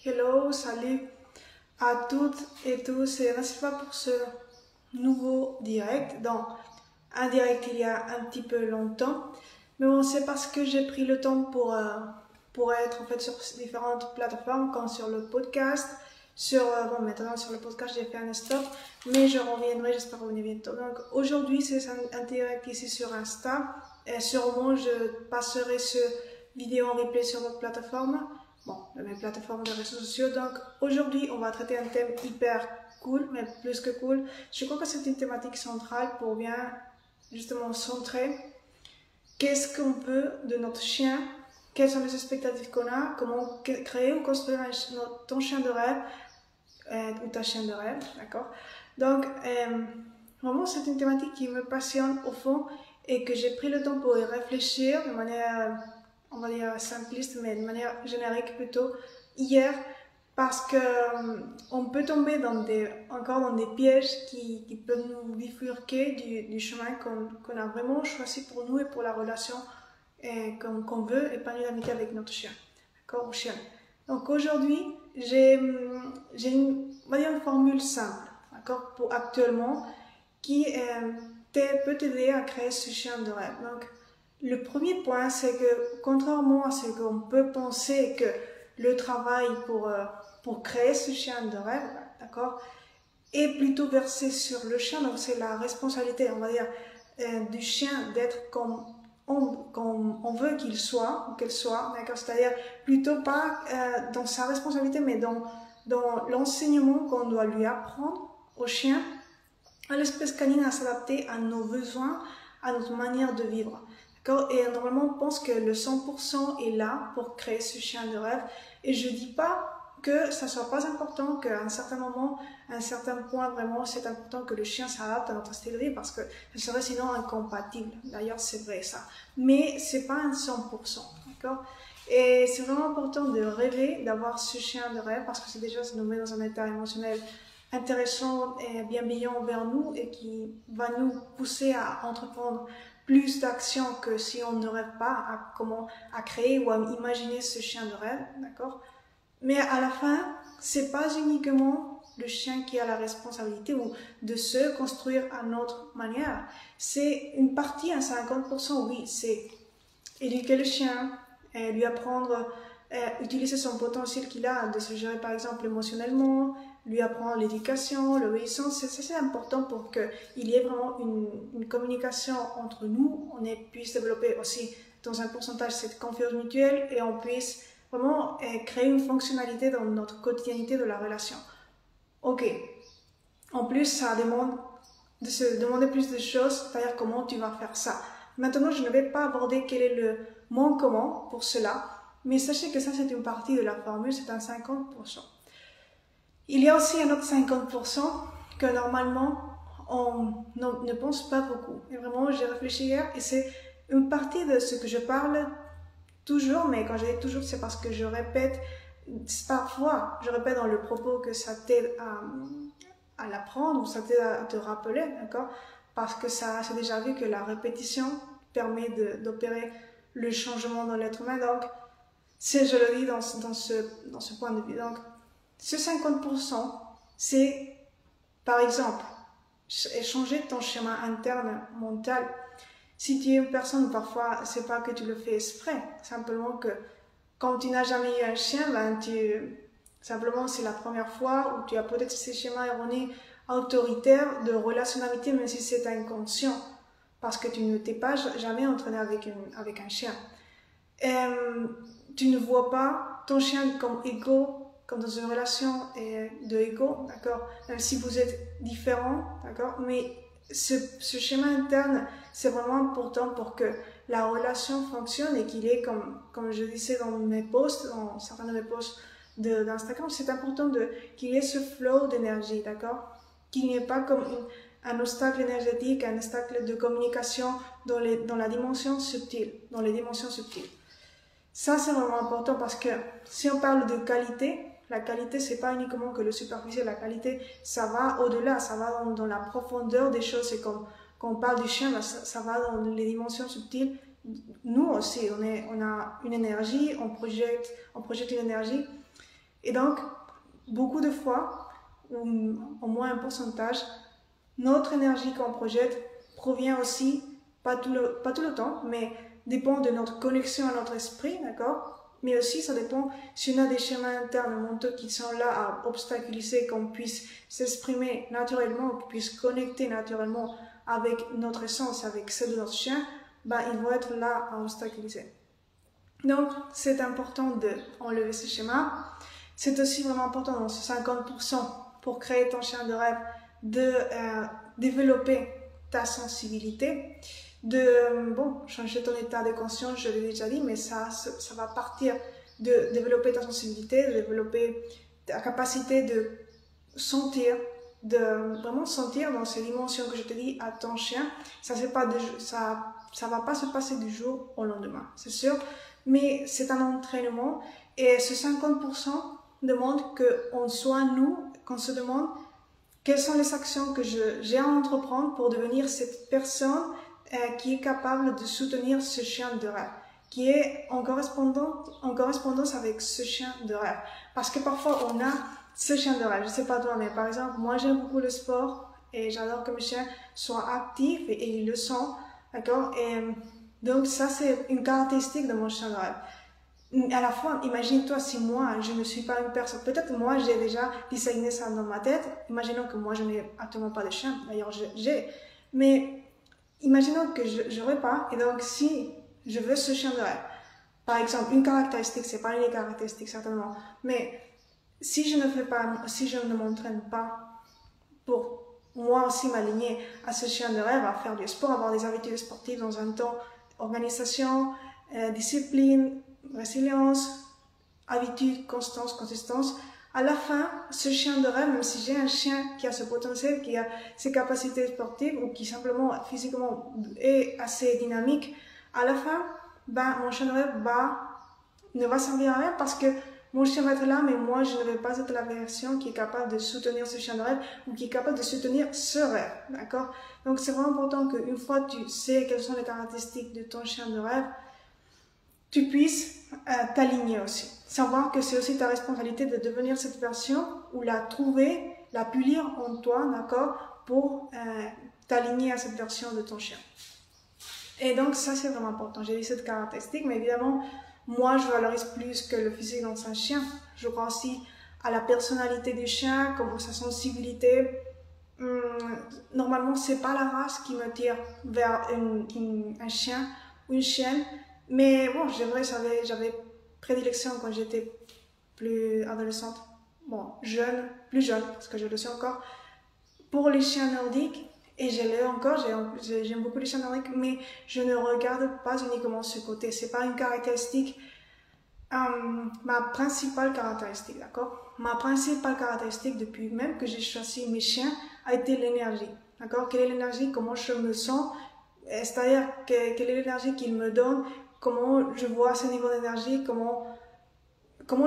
Hello, salut à toutes et tous, c'est Nasifa pour ce nouveau direct. Donc, un direct il y a un petit peu longtemps, mais bon, c'est parce que j'ai pris le temps pour être en fait sur différentes plateformes, comme sur le podcast. Bon, maintenant sur le podcast j'ai fait un stop, mais je reviendrai, j'espère revenir bientôt. Donc aujourd'hui c'est un direct ici sur Insta, et sûrement je passerai ce vidéo en replay sur votre plateforme. Bon, mes plateformes de réseaux sociaux. Donc aujourd'hui, on va traiter un thème hyper cool, mais plus que cool. Je crois que c'est une thématique centrale pour bien justement centrer qu'est-ce qu'on peut de notre chien, quelles sont les expectatives qu'on a, comment créer ou construire ton chien de rêve ou ta chienne de rêve, d'accord? Donc vraiment, c'est une thématique qui me passionne au fond et que j'ai pris le temps pour y réfléchir de manière on va dire simpliste, mais de manière générique plutôt, hier, parce que on peut tomber encore dans des pièges qui peuvent nous bifurquer du chemin qu'on a vraiment choisi pour nous et pour la relation qu'on veut épanouir l'amitié avec notre chien, d'accord, ou chien. Donc aujourd'hui, j'ai on va dire une formule simple, d'accord, pour actuellement, qui peut t'aider à créer ce chien de rêve. Donc, le premier point, c'est que contrairement à ce qu'on peut penser que le travail pour créer ce chien de rêve, d'accord, est plutôt versé sur le chien, donc c'est la responsabilité, on va dire, du chien d'être comme on veut qu'il soit ou qu'elle soit, d'accord, c'est-à-dire plutôt pas dans sa responsabilité, mais dans l'enseignement qu'on doit lui apprendre au chien, à l'espèce canine à s'adapter à nos besoins, à notre manière de vivre. Et normalement, on pense que le 100% est là pour créer ce chien de rêve. Et je dis pas que ça soit pas important, qu'à un certain moment, à un certain point, vraiment, c'est important que le chien s'adapte à notre style de vie parce que ce serait sinon incompatible. D'ailleurs, c'est vrai ça. Mais c'est pas un 100%, d'accord? Et c'est vraiment important de rêver d'avoir ce chien de rêve parce que c'est déjà, ça nous met dans un état émotionnel intéressant et bienveillant vers nous et qui va nous pousser à entreprendre plus d'actions que si on ne rêve pas à créer ou à imaginer ce chien de rêve, d'accord? Mais à la fin, c'est pas uniquement le chien qui a la responsabilité ou de se construire à notre manière. C'est une partie, à 50%, oui, c'est éduquer le chien, lui apprendre utiliser son potentiel qu'il a de se gérer par exemple émotionnellement, lui apprendre l'éducation, l'obéissance, c'est important pour qu'il y ait vraiment une communication entre nous, on puisse développer aussi dans un pourcentage cette confiance mutuelle et on puisse vraiment créer une fonctionnalité dans notre quotidienneté de la relation. Ok, en plus ça demande de se demander plus de choses, c'est-à-dire comment tu vas faire ça. Maintenant, je ne vais pas aborder quel est le mon comment pour cela, mais sachez que ça c'est une partie de la formule, c'est un 50%. Il y a aussi un autre 50% que normalement on ne pense pas beaucoup. Et vraiment, j'ai réfléchi hier et c'est une partie de ce que je parle toujours, mais quand je dis toujours, c'est parce que je répète, parfois, je répète dans le propos que ça t'aide à l'apprendre ou ça t'aide à te rappeler, d'accord? Parce que ça, c'est déjà vu que la répétition permet d'opérer le changement dans l'être humain. Donc, si je le dis dans ce point de vue. Donc, ce 50%, c'est, par exemple, changer ton schéma interne mental. Si tu es une personne, parfois, c'est pas que tu le fais exprès, simplement que quand tu n'as jamais eu un chien, simplement c'est la première fois où tu as peut-être ces schémas erronés autoritaires de relationnalité, même si c'est inconscient, parce que tu ne t'es pas jamais entraîné avec un chien. Tu ne vois pas ton chien comme égaux, comme dans une relation de égaux, d'accord, même si vous êtes différents, d'accord, mais ce schéma interne, c'est vraiment important pour que la relation fonctionne et qu'il est, comme je disais dans mes posts, dans certains de mes posts d'Instagram, c'est important qu'il y ait ce flow d'énergie, d'accord, qu'il n'y ait pas comme un obstacle énergétique, un obstacle de communication dans la dimension subtile, dans les dimensions subtiles. Ça, c'est vraiment important parce que si on parle de qualité, la qualité, c'est pas uniquement que le superficiel, la qualité, ça va au-delà, ça va dans la profondeur des choses. Et quand on parle du chien, ça va dans les dimensions subtiles. Nous aussi, on a une énergie, on projette une énergie. Et donc, beaucoup de fois, ou au moins un pourcentage, notre énergie qu'on projette provient aussi, pas tout le temps, mais dépend de notre connexion à notre esprit, d'accord? Mais aussi, ça dépend si on a des schémas internes mentaux qui sont là à obstaculiser qu'on puisse s'exprimer naturellement, qu'on puisse connecter naturellement avec notre essence, avec celle de notre chien, ben, ils vont être là à obstaculiser. Donc, c'est important d'enlever ces schémas. C'est aussi vraiment important dans ce 50% pour créer ton chien de rêve de développer ta sensibilité, de changer ton état de conscience, je l'ai déjà dit, mais ça va partir de développer ta sensibilité, de développer ta capacité de sentir, de vraiment sentir dans ces dimensions que je te dis à ton chien. Ça va pas se passer du jour au lendemain, c'est sûr, mais c'est un entraînement et ce 50% demande qu'on soit nous, qu'on se demande quelles sont les actions que j'ai à entreprendre pour devenir cette personne qui est capable de soutenir ce chien de rêve, qui est en correspondance avec ce chien de rêve. Parce que parfois on a ce chien de rêve, je sais pas toi, mais par exemple, moi j'aime beaucoup le sport et j'adore que mes chiens soient actifs et ils le sont, d'accord? Et donc ça c'est une caractéristique de mon chien de rêve. À la fois, imagine-toi si moi, je ne suis pas une personne, peut-être moi j'ai déjà designé ça dans ma tête, imaginons que moi je n'ai actuellement pas de chien, d'ailleurs mais imaginons que je n'aurais pas, et donc si je veux ce chien de rêve, par exemple, une caractéristique, c'est pas une caractéristique certainement, mais si je ne m'entraîne pas pour moi aussi m'aligner à ce chien de rêve, à faire du sport, avoir des habitudes sportives dans un temps, organisation, discipline, résilience, habitude, constance, consistance. À la fin, ce chien de rêve, même si j'ai un chien qui a ce potentiel, qui a ces capacités sportives ou qui simplement physiquement est assez dynamique, à la fin, ben, mon chien de rêve ne va servir à rien parce que mon chien va être là, mais moi, je ne vais pas être la version qui est capable de soutenir ce chien de rêve ou qui est capable de soutenir ce rêve, d'accord? Donc, c'est vraiment important qu'une fois que tu sais quelles sont les caractéristiques de ton chien de rêve, tu puisses t'aligner aussi. Savoir que c'est aussi ta responsabilité de devenir cette version ou la trouver, la pulir en toi, d'accord, pour t'aligner à cette version de ton chien. Et donc ça c'est vraiment important. J'ai dit cette caractéristique, mais évidemment, moi je valorise plus que le physique dans un chien. Je crois aussi à la personnalité du chien, comme sa sensibilité. Normalement, c'est pas la race qui me tire vers un chien ou une chienne. Mais bon, j'avais prédilection quand j'étais plus adolescente, plus jeune, parce que je le suis encore, pour les chiens nordiques, et je l'ai encore, j'aime beaucoup les chiens nordiques, mais je ne regarde pas uniquement ce côté, c'est pas une caractéristique, ma principale caractéristique, d'accord? Ma principale caractéristique depuis même que j'ai choisi mes chiens a été l'énergie, d'accord? Quelle est l'énergie, comment je me sens, c'est-à-dire quelle est l'énergie qu'ils me donnent, comment je vois ce niveau d'énergie, comment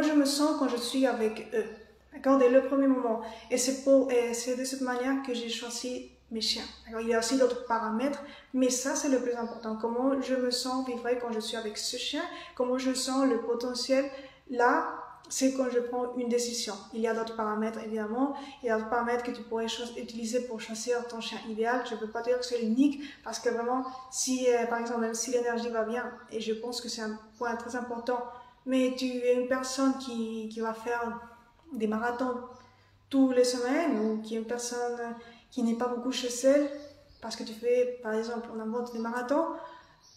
je me sens quand je suis avec eux, d'accord, dès le premier moment. Et c'est de cette manière que j'ai choisi mes chiens. Il y a aussi d'autres paramètres, mais ça c'est le plus important. Comment je me sens vivre quand je suis avec ce chien, comment je sens le potentiel. Là, c'est quand je prends une décision. Il y a d'autres paramètres, évidemment. Il y a d'autres paramètres que tu pourrais utiliser pour choisir ton chien idéal. Je ne peux pas dire que c'est l'unique, parce que vraiment, si, par exemple, même si l'énergie va bien, et je pense que c'est un point très important, mais tu es une personne qui va faire des marathons toutes les semaines, ou qui est une personne qui n'est pas beaucoup chez elle, parce que tu fais, par exemple, on invente des marathons,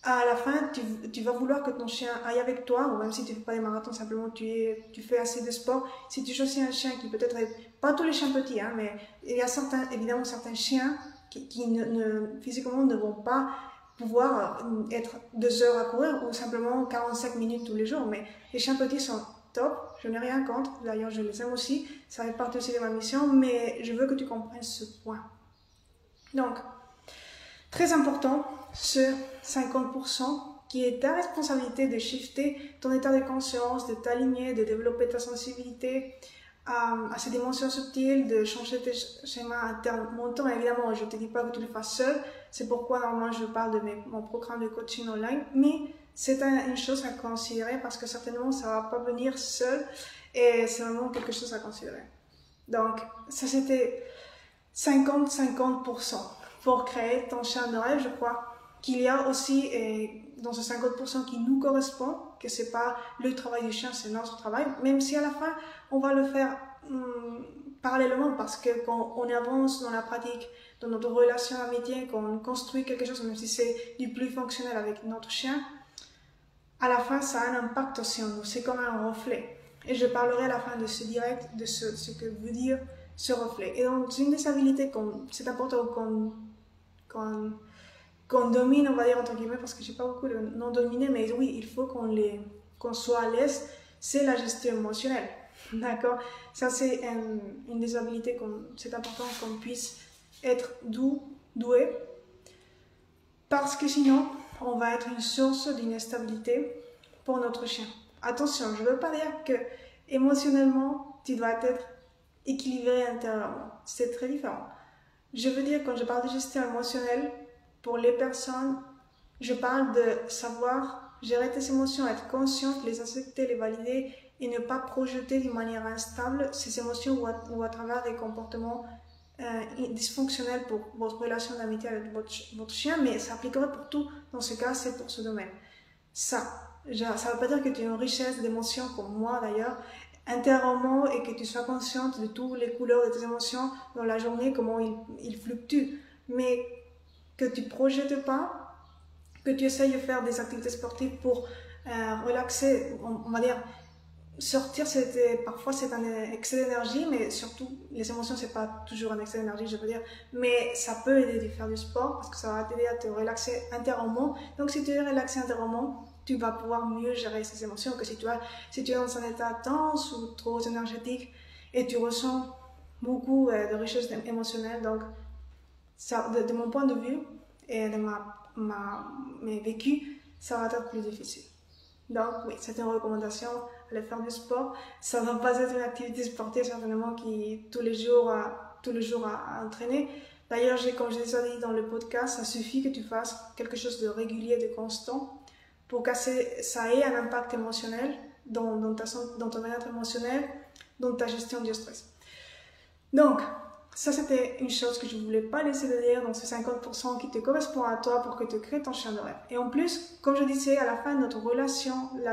à la fin, tu vas vouloir que ton chien aille avec toi, ou même si tu ne fais pas des marathons, simplement tu fais assez de sport. Si tu choisis un chien qui peut-être, pas tous les chiens petits, hein, mais il y a évidemment certains chiens qui physiquement ne vont pas pouvoir être 2 heures à courir ou simplement 45 minutes tous les jours. Mais les chiens petits sont top, je n'ai rien contre, d'ailleurs je les aime aussi, ça fait partie aussi de ma mission, mais je veux que tu comprennes ce point. Donc, très important, ce 50% qui est ta responsabilité de shifter ton état de conscience, de t'aligner, de développer ta sensibilité à ces dimensions subtiles, de changer tes schémas internes mentaux. Évidemment, je ne te dis pas que tu le fasses seul, c'est pourquoi normalement je parle de mon programme de coaching online, mais c'est une chose à considérer parce que certainement ça va pas venir seul et c'est vraiment quelque chose à considérer. Donc, ça c'était 50-50% pour créer ton chien de rêve. Je crois qu'il y a aussi dans ce 50% qui nous correspond, que c'est pas le travail du chien, c'est notre travail, même si à la fin on va le faire parallèlement, parce que quand on avance dans la pratique, dans notre relation d'amitié, quand on construit quelque chose, même si c'est du plus fonctionnel avec notre chien, à la fin ça a un impact aussi en nous, c'est comme un reflet. Et je parlerai à la fin de ce direct de ce que veut dire ce reflet. Et donc c'est une des habilités c'est important qu'on domine, on va dire entre guillemets, parce que j'ai pas beaucoup de non dominés, mais oui, il faut qu'on soit à l'aise, c'est la gestion émotionnelle. D'accord? Ça, c'est une des habilités, c'est important qu'on puisse être doué, parce que sinon, on va être une source d'instabilité pour notre chien. Attention, je ne veux pas dire que émotionnellement, tu dois être équilibré intérieurement. C'est très différent. Je veux dire, quand je parle de gestion émotionnelle, pour les personnes, je parle de savoir gérer tes émotions, être consciente, les accepter, les valider et ne pas projeter d'une manière instable ces émotions ou à travers des comportements dysfonctionnels pour votre relation d'amitié avec votre chien, mais ça appliquerait pour tout. Dans ce cas, c'est pour ce domaine. Ça veut pas dire que tu as une richesse d'émotions comme moi d'ailleurs, intérieurement, et que tu sois consciente de toutes les couleurs de tes émotions dans la journée, comment ils fluctuent, mais que tu ne projetes pas, que tu essayes de faire des activités sportives pour relaxer, on va dire, sortir, parfois c'est un excès d'énergie, mais surtout les émotions c'est pas toujours un excès d'énergie, je veux dire, mais ça peut aider de faire du sport parce que ça va t'aider à te relaxer intérieurement. Donc si tu es relaxé intérieurement, tu vas pouvoir mieux gérer ces émotions que si tu es dans un état tense ou trop énergétique et tu ressens beaucoup de richesse émotionnelle. Donc ça, de mon point de vue et de mes vécus, ça va être plus difficile. Donc oui, c'est une recommandation, aller faire du sport. Ça ne va pas être une activité sportive certainement qui tous les jours à entraîner. D'ailleurs, comme je l'ai dit dans le podcast, ça suffit que tu fasses quelque chose de régulier, de constant, pour que ça ait un impact émotionnel dans ton bien-être émotionnel, dans ta gestion du stress. Donc, ça c'était une chose que je ne voulais pas laisser de dire dans ce 50% qui te correspond à toi pour que tu crées ton chien de rêve. Et en plus, comme je disais, à la fin, la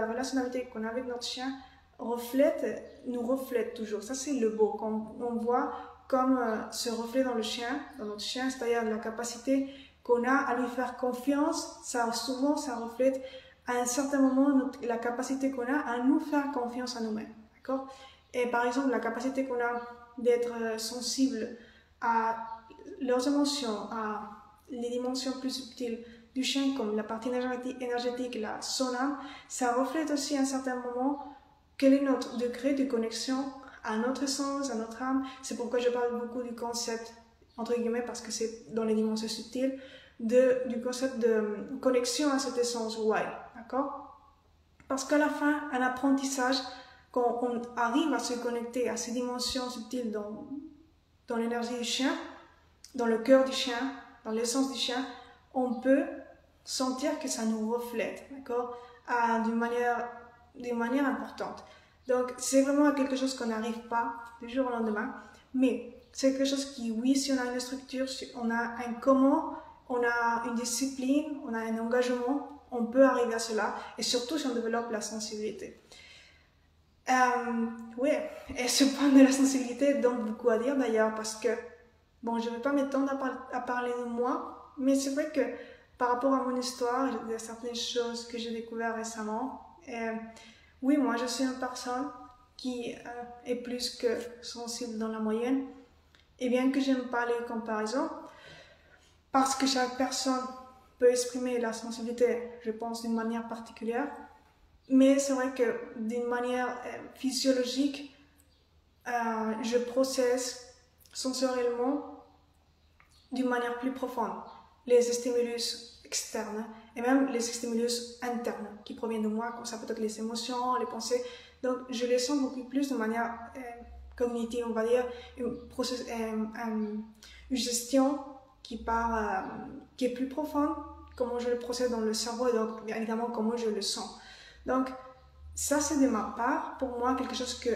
relation d'amitié qu'on a avec notre chien nous reflète toujours. Ça c'est le beau, quand on voit comme ce reflet dans notre chien, c'est-à-dire la capacité qu'on a à lui faire confiance. Souvent ça reflète à un certain moment la capacité qu'on a à nous faire confiance à nous-mêmes. D'accord? Et par exemple, la capacité qu'on a d'être sensible à leurs émotions, à les dimensions plus subtiles du chien, comme la partie énergétique, son âme, ça reflète aussi à un certain moment quel est notre degré de connexion à notre essence, à notre âme. C'est pourquoi je parle beaucoup du concept, entre guillemets, parce que c'est dans les dimensions subtiles, du concept de connexion à cette essence wild, d'accord? Parce qu'à la fin, un apprentissage, quand on arrive à se connecter à ces dimensions subtiles dans l'énergie du chien, dans le cœur du chien, dans l'essence du chien, on peut sentir que ça nous reflète, d'accord, d'une manière importante. Donc, c'est vraiment quelque chose qu'on n'arrive pas du jour au lendemain, mais c'est quelque chose qui, oui, si on a une structure, si on a un comment, on a une discipline, on a un engagement, on peut arriver à cela, et surtout si on développe la sensibilité. Oui, et ce point de la sensibilité donne beaucoup à dire d'ailleurs, parce que, bon, je ne vais pas m'étendre à parler de moi, mais c'est vrai que par rapport à mon histoire, il y a certaines choses que j'ai découvertes récemment. Oui, moi je suis une personne qui est plus que sensible dans la moyenne, et bien que j'aime pas les comparaisons, parce que chaque personne peut exprimer la sensibilité, je pense, d'une manière particulière. Mais c'est vrai que d'une manière physiologique, je processe sensoriellement d'une manière plus profonde les stimulus externes et même les stimulus internes qui proviennent de moi, comme ça peut être les émotions, les pensées. Donc je les sens beaucoup plus de manière cognitive, on va dire, une gestion qui est plus profonde, comment je le procède dans le cerveau et donc bien évidemment comment je le sens. Donc ça c'est de ma part, pour moi quelque chose que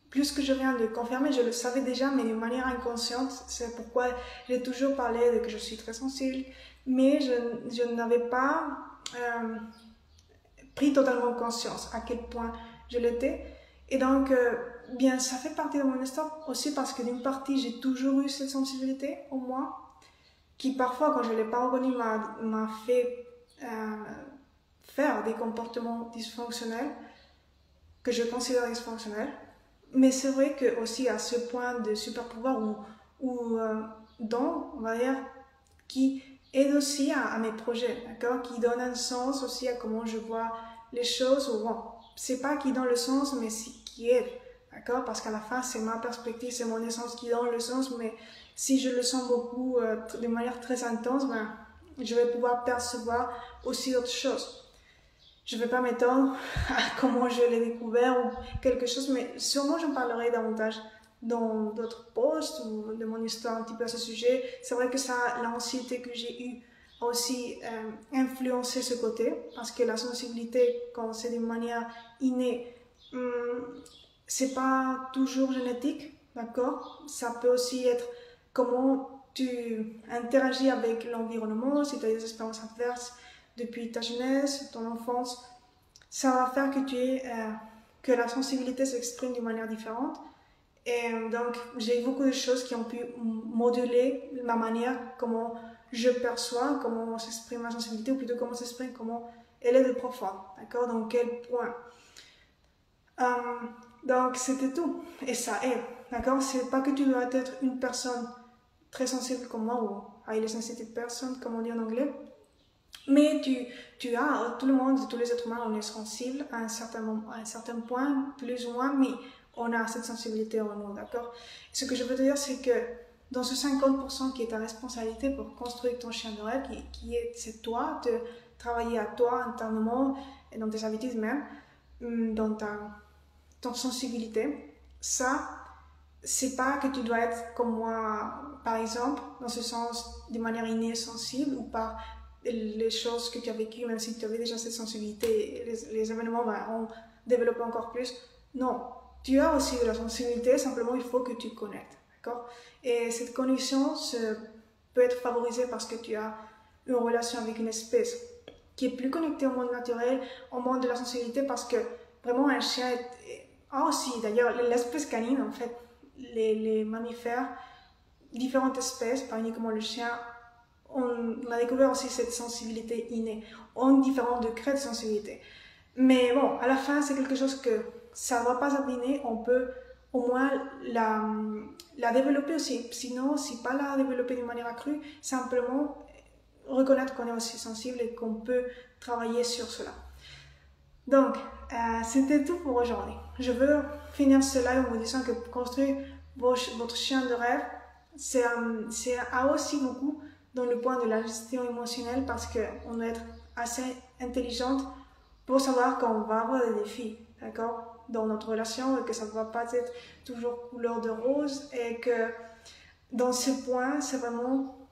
plus que je viens de confirmer, je le savais déjà mais de manière inconsciente, c'est pourquoi j'ai toujours parlé de que je suis très sensible, mais je n'avais pas pris totalement conscience à quel point je l'étais. Et donc, bien, ça fait partie de mon histoire aussi parce que d'une partie, j'ai toujours eu cette sensibilité en moi, qui parfois, quand je ne l'ai pas reconnue, m'a fait faire des comportements dysfonctionnels, que je considère dysfonctionnels. Mais c'est vrai que aussi à ce point de super pouvoir ou don, on va dire, qui aide aussi à mes projets, d'accord, qui donne un sens aussi à comment je vois les choses, ou bon, c'est pas qui donne le sens, mais qui aide, d'accord, parce qu'à la fin, c'est ma perspective, c'est mon essence qui donne le sens, mais si je le sens beaucoup, de manière très intense, ben, je vais pouvoir percevoir aussi d'autres choses. Je ne vais pas m'étendre à comment je l'ai découvert ou quelque chose, mais sûrement j'en parlerai davantage dans d'autres posts ou de mon histoire un petit peu à ce sujet. C'est vrai que ça, l'anxiété que j'ai eue a aussi influencé ce côté, parce que la sensibilité, quand c'est d'une manière innée, c'est pas toujours génétique, d'accord? Ça peut aussi être comment tu interagis avec l'environnement, si tu as des expériences adverses depuis ta jeunesse, ton enfance, ça va faire que la sensibilité s'exprime d'une manière différente. Et donc, j'ai beaucoup de choses qui ont pu moduler ma manière, comment je perçois, comment s'exprime ma sensibilité, ou plutôt comment s'exprime, comment elle est de profonde, d'accord? Dans quel point. Donc, c'était tout. Et ça aide, d'accord? C'est pas que tu dois être une personne très sensible comme moi, ou highly sensitive person, comme on dit en anglais. Mais tu as, tout le monde, tous les êtres humains, on est sensible à un certain point, plus ou moins, mais on a cette sensibilité en nous, d'accord? Ce que je veux te dire, c'est que dans ce 50% qui est ta responsabilité pour construire ton chien de rêve, c'est toi, de travailler à toi internement, et dans tes habitudes même, dans ton sensibilité, ça, c'est pas que tu dois être comme moi, par exemple, dans ce sens, de manière innée sensible, ou par les choses que tu as vécues, même si tu avais déjà cette sensibilité, les événements vont développer encore plus. Non, tu as aussi de la sensibilité, simplement il faut que tu connectes, d'accord? Et cette connexion peut être favorisée parce que tu as une relation avec une espèce qui est plus connectée au monde naturel, au monde de la sensibilité, parce que vraiment un chien Ah aussi, d'ailleurs, l'espèce canine, en fait, les mammifères, différentes espèces, pas uniquement le chien, on a découvert aussi cette sensibilité innée, ont différents degrés de sensibilité. Mais bon, à la fin, c'est quelque chose que ça ne va pas s'abîmer, on peut au moins la développer aussi. Sinon, si pas la développer d'une manière accrue, simplement reconnaître qu'on est aussi sensible et qu'on peut travailler sur cela. Donc, c'était tout pour aujourd'hui. Je veux finir ce live en vous disant que construire votre chien de rêve, c'est aussi beaucoup dans le point de la gestion émotionnelle, parce qu'on doit être assez intelligente pour savoir qu'on va avoir des défis, d'accord, dans notre relation, et que ça ne va pas être toujours couleur de rose, et que dans ce point, c'est vraiment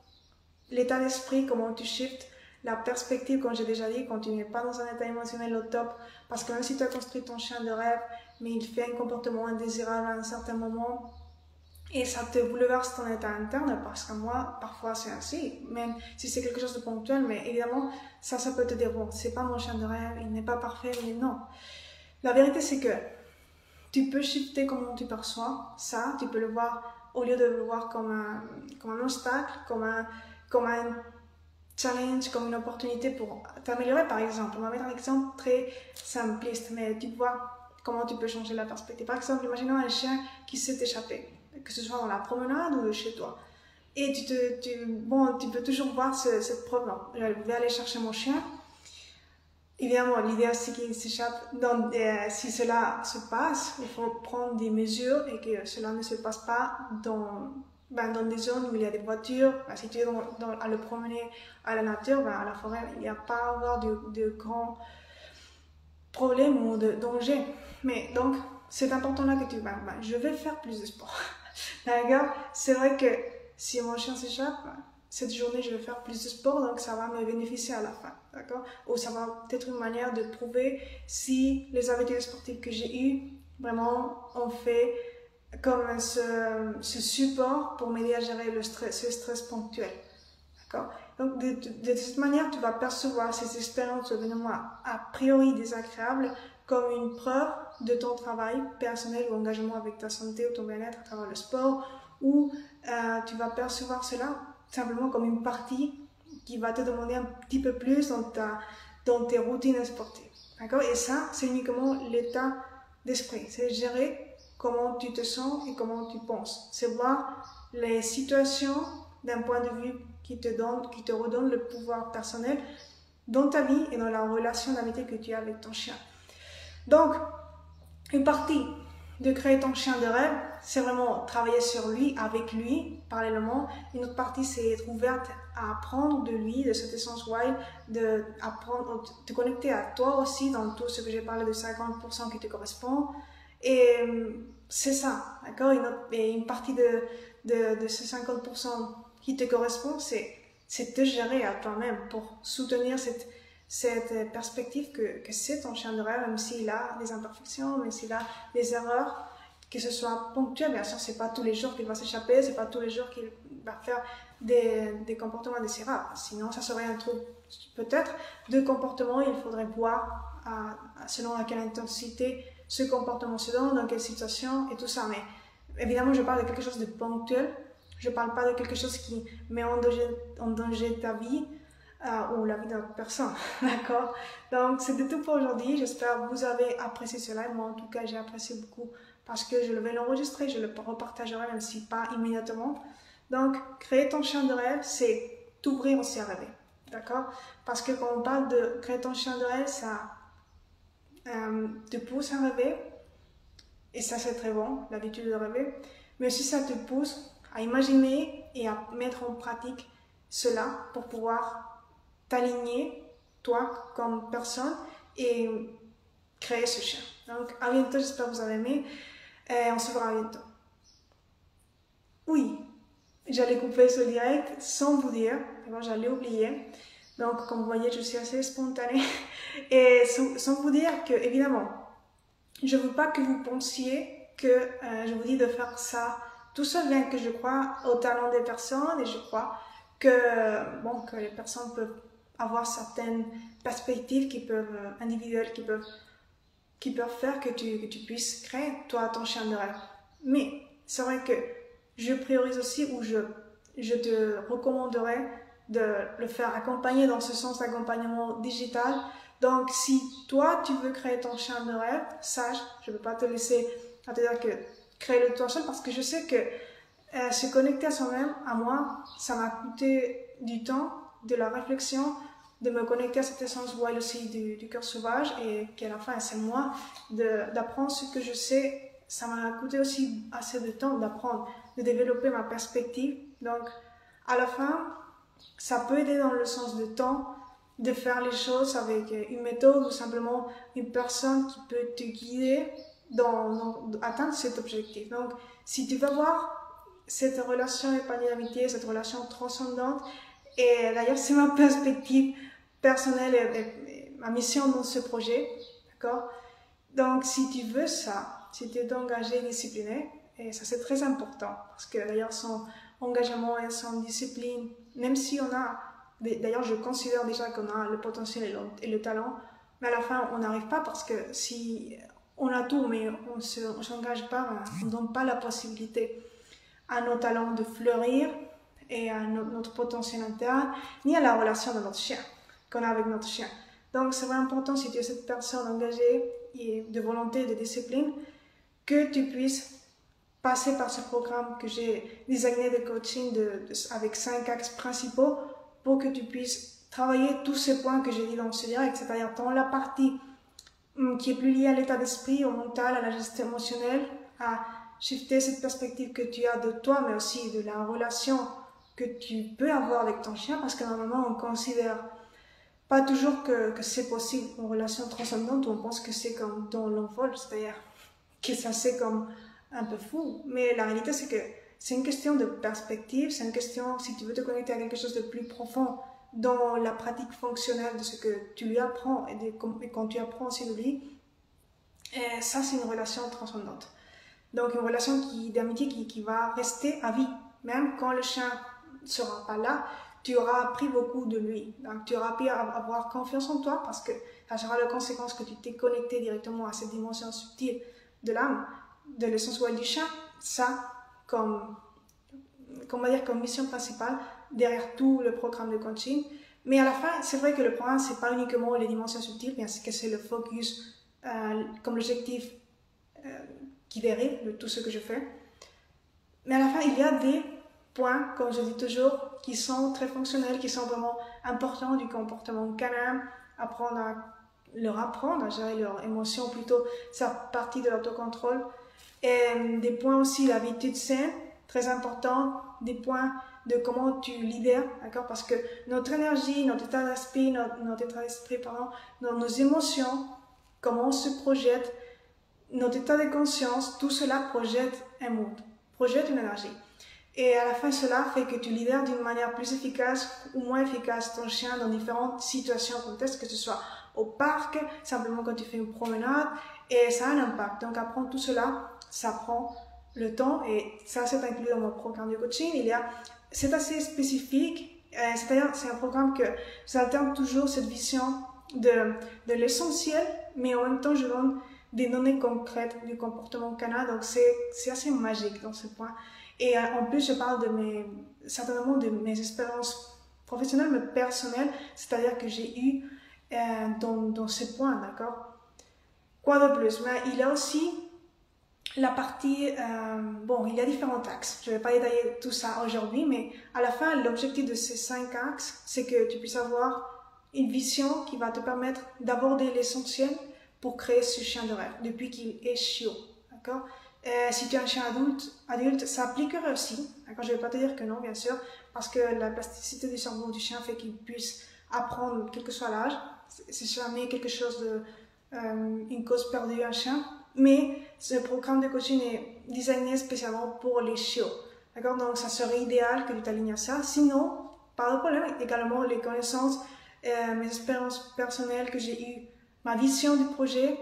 l'état d'esprit, comment tu shifts, la perspective, comme j'ai déjà dit, quand tu n'es pas dans un état émotionnel au top, parce que même si tu as construit ton chien de rêve, mais il fait un comportement indésirable à un certain moment, et ça te bouleverse ton état interne, parce que moi, parfois c'est ainsi, même si c'est quelque chose de ponctuel, mais évidemment, ça peut te dire, bon, c'est pas mon chien de rêve, il n'est pas parfait, mais non. La vérité, c'est que tu peux shifter comment tu perçois ça, tu peux le voir, au lieu de le voir comme un obstacle, comme un challenge, comme une opportunité pour t'améliorer, par exemple. On va mettre un exemple très simpliste, mais tu vois comment tu peux changer la perspective. Par exemple, imaginons un chien qui s'est échappé, que ce soit dans la promenade ou chez toi. Et tu peux toujours voir cette preuve. Je vais aller chercher mon chien. Évidemment, l'idée c'est qu'il s'échappe. Si cela se passe, il faut prendre des mesures et que cela ne se passe pas dans des zones où il y a des voitures. Si tu es à le promener à la nature, à la forêt, il n'y a pas à avoir de grands problèmes ou de dangers. Mais donc, c'est important là que je vais faire plus de sport. D'accord? C'est vrai que si mon chien s'échappe, cette journée, je vais faire plus de sport, donc ça va me bénéficier à la fin, d'accord? Ou ça va être une manière de prouver si les habitudes sportives que j'ai eues, vraiment, ont fait comme ce support pour m'aider à gérer ce stress ponctuel, d'accord? Donc, de cette manière, tu vas percevoir ces expériences évidemment a priori désagréables comme une preuve de ton travail personnel ou engagement avec ta santé ou ton bien-être à travers le sport, ou tu vas percevoir cela simplement comme une partie qui va te demander un petit peu plus dans tes routines sportives. D'accord? Et ça, c'est uniquement l'état d'esprit. C'est gérer comment tu te sens et comment tu penses. C'est voir les situations d'un point de vue qui te redonne le pouvoir personnel dans ta vie et dans la relation d'amitié que tu as avec ton chien. Donc, une partie de créer ton chien de rêve, c'est vraiment travailler sur lui, avec lui, parallèlement. Une autre partie, c'est être ouverte à apprendre de lui, de cette essence wild, de te connecter à toi aussi dans tout ce que j'ai parlé de 50% qui te correspond. Et c'est ça, d'accord? Une partie de ce 50% qui te correspond, c'est te gérer à toi-même pour soutenir cette perspective que c'est ton chien de rêve, même s'il a des imperfections, même s'il a des erreurs, que ce soit ponctuel. Bien sûr, c'est pas tous les jours qu'il va s'échapper, c'est pas tous les jours qu'il va faire des comportements indésirables. Sinon, ça serait un truc, peut-être, de comportement, il faudrait voir selon à quelle intensité ce comportement se donne, dans quelle situation et tout ça. Mais évidemment, je parle de quelque chose de ponctuel. Je parle pas de quelque chose qui met en danger ta vie, ou la vie d'autres personnes, d'accord? Donc, c'était tout pour aujourd'hui. J'espère que vous avez apprécié cela. Moi, en tout cas, j'ai apprécié beaucoup parce que je vais l'enregistrer, je le repartagerai, même si pas immédiatement. Donc, créer ton chien de rêve, c'est t'ouvrir aussi à rêver, d'accord? Parce que quand on parle de créer ton chien de rêve, ça te pousse à rêver, et ça, c'est très bon, l'habitude de rêver, mais aussi ça te pousse à imaginer et à mettre en pratique cela pour pouvoir t'aligner, toi, comme personne, et créer ce chien. Donc, à bientôt, j'espère que vous avez aimé, et on se verra bientôt. Oui, j'allais couper ce direct sans vous dire, j'allais oublier. Donc, comme vous voyez, je suis assez spontanée, et sans vous dire que, évidemment, je ne veux pas que vous pensiez que je vous dis de faire ça tout seul, bien que je crois au talent des personnes, et je crois que les personnes peuvent avoir certaines perspectives individuelles qui peuvent faire que tu puisses créer, toi, ton chien de rêve. Mais c'est vrai que je priorise aussi, ou je te recommanderais de le faire accompagner dans ce sens d'accompagnement digital. Donc, si toi, tu veux créer ton chien de rêve, sache, je ne peux pas te laisser à te dire que crée-le toi seul, parce que je sais que se connecter à soi-même, à moi, ça m'a coûté du temps, de la réflexion, de me connecter à cette essence wild aussi du cœur sauvage, et qu'à la fin, c'est moi, d'apprendre ce que je sais. Ça m'a coûté aussi assez de temps d'apprendre, de développer ma perspective. Donc, à la fin, ça peut aider dans le sens de temps, de faire les choses avec une méthode ou simplement une personne qui peut te guider dans atteindre cet objectif. Donc, si tu veux voir cette relation épanouie d'amitié, cette relation transcendante, et d'ailleurs, c'est ma perspective personnelle et ma mission dans ce projet, d'accord? Donc, si tu veux ça, si tu es engagé et discipliné, et ça c'est très important, parce que d'ailleurs, son engagement et son discipline, même si on a, d'ailleurs, je considère déjà qu'on a le potentiel et le talent, mais à la fin, on n'arrive pas, parce que si on a tout, mais on ne s'engage pas, on ne donne pas la possibilité à nos talents de fleurir et à notre potentiel interne, ni à la relation de notre chien, qu'on a avec notre chien. Donc, c'est vraiment important, si tu es cette personne engagée et de volonté, de discipline, que tu puisses passer par ce programme que j'ai designé de coaching avec 5 axes principaux pour que tu puisses travailler tous ces points que j'ai dit dans ce direct, c'est-à-dire dans la partie qui est plus liée à l'état d'esprit, au mental, à la gestion émotionnelle, à shifter cette perspective que tu as de toi, mais aussi de la relation que tu peux avoir avec ton chien, parce que normalement on considère pas toujours que c'est possible une relation transcendante, où on pense que c'est comme dans l'envol, c'est-à-dire que ça c'est comme un peu fou, mais la réalité c'est que c'est une question de perspective, c'est une question, si tu veux te connecter à quelque chose de plus profond dans la pratique fonctionnelle de ce que tu lui apprends et quand tu apprends aussi de lui, et ça c'est une relation transcendante. Donc une relation d'amitié qui va rester à vie. Même quand le chien ne sera pas là, tu auras appris beaucoup de lui. Donc tu auras appris à avoir confiance en toi parce que ça sera la conséquence que tu t'es connecté directement à cette dimension subtile de l'âme, de l'essence web du chien. Ça, comme mission principale derrière tout le programme de coaching. Mais à la fin, c'est vrai que le programme, c'est pas uniquement les dimensions subtiles, bien que c'est le focus comme l'objectif qui dérive de tout ce que je fais. Mais à la fin, il y a des points, comme je dis toujours, qui sont très fonctionnels, qui sont vraiment importants du comportement canin, apprendre à leur apprendre à gérer leurs émotions, plutôt ça partie de l'autocontrôle. Et des points aussi, l'habitude saine, très important, des points de comment tu libères, d'accord? Parce que notre énergie, notre état d'esprit, nos émotions, comment on se projette, notre état de conscience, tout cela projette un mood, projette une énergie. Et à la fin, cela fait que tu libères d'une manière plus efficace ou moins efficace ton chien dans différentes situations, contextes, que ce soit au parc, simplement quand tu fais une promenade, et ça a un impact. Donc apprendre tout cela, ça prend le temps, et ça c'est inclus dans mon programme de coaching. C'est assez spécifique, c'est-à-dire c'est un programme que j'alterne toujours cette vision de l'essentiel, mais en même temps je donne des données concrètes du comportement canin, donc c'est assez magique dans ce point. Et en plus, je parle certainement de mes expériences professionnelles, mais personnelles, c'est-à-dire que j'ai eu dans ces points, d'accord? Quoi de plus? Mais il y a aussi la partie, il y a différents axes. Je ne vais pas détailler tout ça aujourd'hui, mais à la fin, l'objectif de ces 5 axes, c'est que tu puisses avoir une vision qui va te permettre d'aborder l'essentiel pour créer ce chien de rêve, depuis qu'il est chiot, d'accord? Si tu es un chien adulte, ça appliquerait aussi. Je ne vais pas te dire que non, bien sûr, parce que la plasticité du cerveau du chien fait qu'il puisse apprendre, quel que soit l'âge. C'est jamais quelque chose une cause perdue à un chien. Mais ce programme de coaching est designé spécialement pour les chiots. D'accord? Donc, ça serait idéal que tu t'alignes à ça. Sinon, pas de problème. Également, les connaissances, mes expériences personnelles que j'ai eues, ma vision du projet,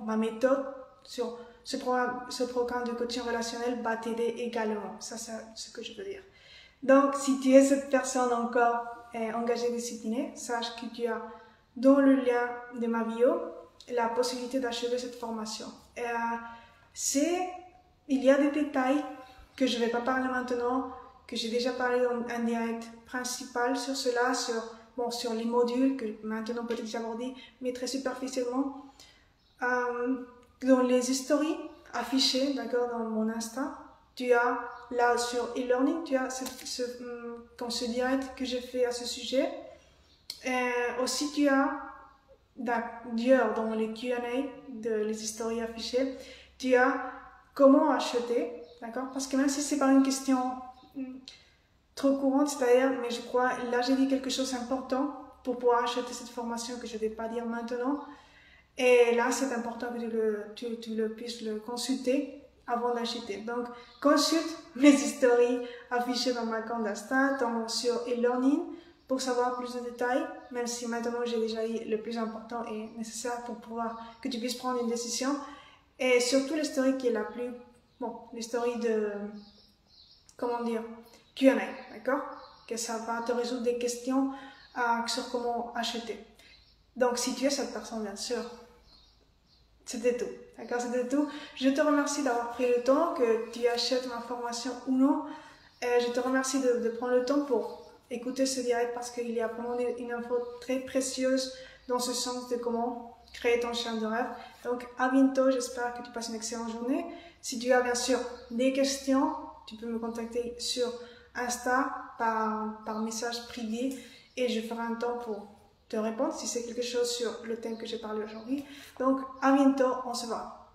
ma méthode sur ce programme de coaching relationnel va t'aider également. Ça, c'est ce que je veux dire. Donc, si tu es cette personne encore engagée, disciplinée, sache que tu as dans le lien de ma bio la possibilité d'achever cette formation. Il y a des détails que je ne vais pas parler maintenant, que j'ai déjà parlé dans un direct principal sur cela, sur les modules que maintenant peut-être j'ai abordé, mais très superficiellement. Dans les stories affichées, d'accord, dans mon Insta, tu as là sur e-learning, tu as ce direct que j'ai fait à ce sujet. Aussi, tu as d'ailleurs dans les Q&A les stories affichées, tu as comment acheter, d'accord, parce que même si c'est pas une question trop courante, c'est-à-dire, mais je crois, là j'ai dit quelque chose d'important pour pouvoir acheter cette formation que je ne vais pas dire maintenant. Et là, c'est important que tu puisses le consulter avant d'acheter. Donc, consulte mes stories affichées dans ma compte Insta, sur e-learning, pour savoir plus de détails, même si maintenant j'ai déjà eu le plus important et nécessaire pour que tu puisses prendre une décision. Et surtout les stories qui est la plus, les stories de, Q&A, d'accord? Que ça va te résoudre des questions sur comment acheter. Donc, si tu es cette personne, bien sûr, c'était tout. D'accord, c'était tout. Je te remercie d'avoir pris le temps, que tu achètes ma formation ou non. Je te remercie de prendre le temps pour écouter ce direct parce qu'il y a vraiment une info très précieuse dans ce sens de comment créer ton chien de rêve. Donc, à bientôt. J'espère que tu passes une excellente journée. Si tu as bien sûr des questions, tu peux me contacter sur Insta par message privé et je ferai un temps pour te répondre si c'est quelque chose sur le thème que j'ai parlé aujourd'hui. Donc, à bientôt, on se voit.